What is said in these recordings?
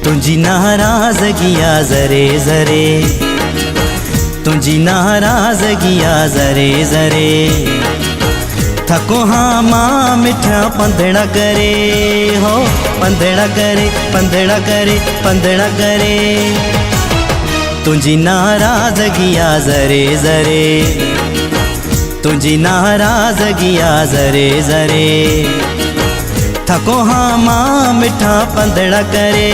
तुझी नाराज़गिया ज़रे ज़रे, तुझी नाराज़गिया ज़रे ज़रे। थको हाँ मां मिठा पंधड़ा करे हो, पंधड़ा करे पंधड़ा करे पंधड़ा करे। तुझी नाराज़गिया ज़रे ज़रे, तुझी नाराज़गिया ज़रे ज़रे। थको हाँ मां मिठा पंधड़ा करे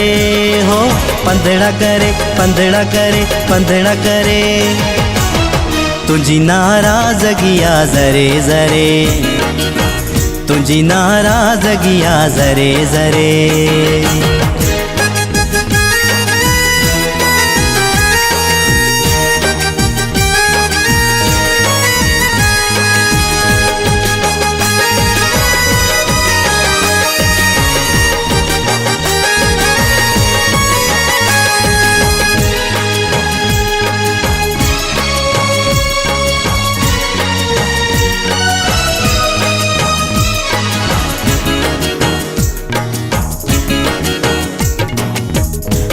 हो, पंधड़ा करे पंधड़ा करे पंधड़ा करे। तुझी नाराज़गिया ज़रे ज़रे, तुझी नाराज़गिया ज़रे ज़रे।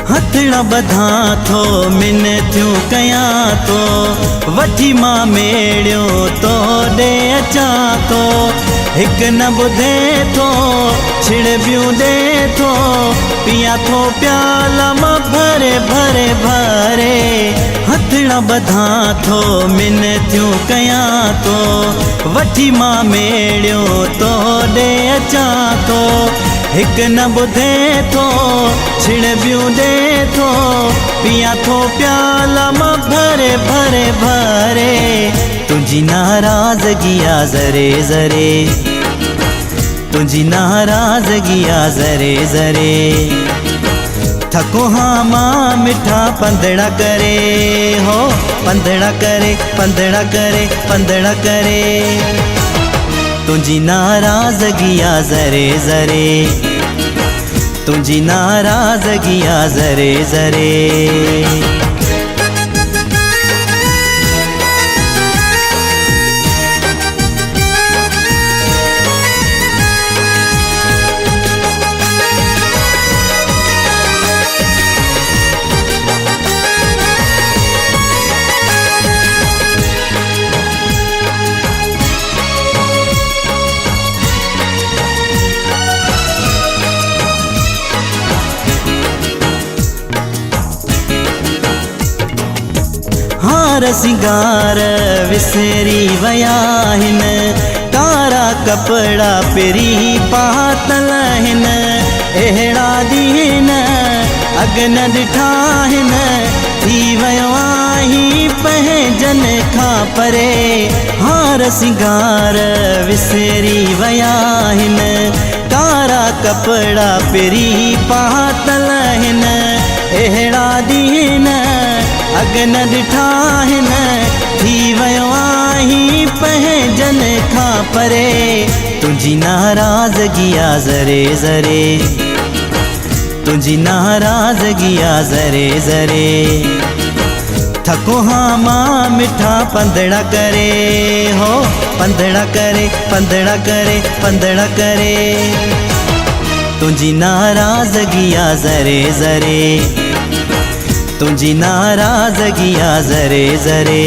हथड़ा बधा थो मिनतियूं कयां तो, वठी मां मेड़ियो तो ॾे अचां तो। हिक न ॿुधे थो छिड़बियूं ॾे थो, पियां थो प्याला मां भरे भरे भरे। हथड़ा बधा थो मिनतियूं कयां तो, वठी मां मेड़ियो तो ॾे अचां तो। हिक न ॿुधे थो छिड़बियूं ॾे थो, पियां थो प्याला मां भरे भरे भरे। तुझी नाराज़गिया ज़रे ज़रे, तुझी नाराज़गिया ज़रे ज़रे। थको हाँ मां मिठा पंधड़ा करे हो, पंधड़ा करे पंधड़ा करे पंधड़ा करे। तुझी नाराज़गिया ज़रे ज़रे, तुझी नाराज़गिया ज़रे ज़रे। हार सिंगार विसरी वया हिन, कारा कपड़ा पिरी पातल हिन। अहिड़ा ॾींहं अॻ न ॾिठा हिन, थी वयो आहीं पंहिंजन खां परे। हार सिंगार विसरी वया हिन, कारा कपड़ा पिरी पातल हिन। अहिड़ा ॾींहं अॻ न ॾिठा हिन, थी वयो आहीं पंहिंजन खां परे। तुझी नाराज़गिया ज़रे ज़रे, तुझी नाराज़गिया ज़रे ज़रे। थको हाँ मां मिठा पंधड़ा करे हो, पंधड़ा करे पंधड़ा करे पंधड़ा करे। तुझी नाराज़गिया ज़रे ज़रे, तुझी नाराज़गिया ज़रे ज़रे।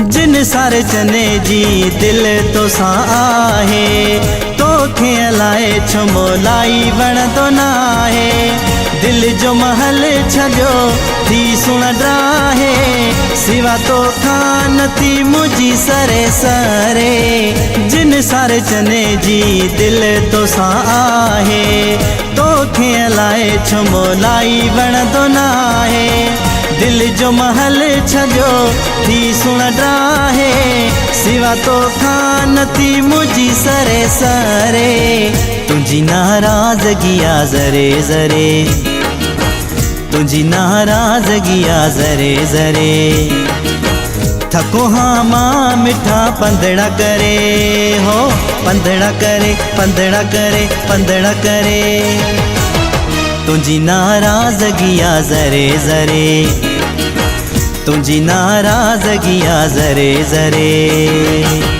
जिन सारे चने जी दिल तो सा आहे, तोखे अलाए छो मोलाई वणंदो नाहे। दिल जो महल छॾियो थी सुण ड्राहे, सिवा तो खान थी मुझी सरे सरे। जिन सारे चने जी दिल तो सा आहे, तोखे अलाए छो मोलाई वणंदो नाहे। दिल जो महल छजो थी सुन ड्राहे सिवा तो खान थी मुझी सरे सरे तुझी नाराज़गी आ ज़रे ज़रे तुझी नाराज़गी आ ज़रे ज़रे थको हाँ मां मिठा पंदड़ा करे हो पंदड़ा करे पंदड़ा करे पंदड़ा करे तुझी नाराज़गी आ ज़रे ज़रे तुझी नाराज़गी आ ज़रे ज़रे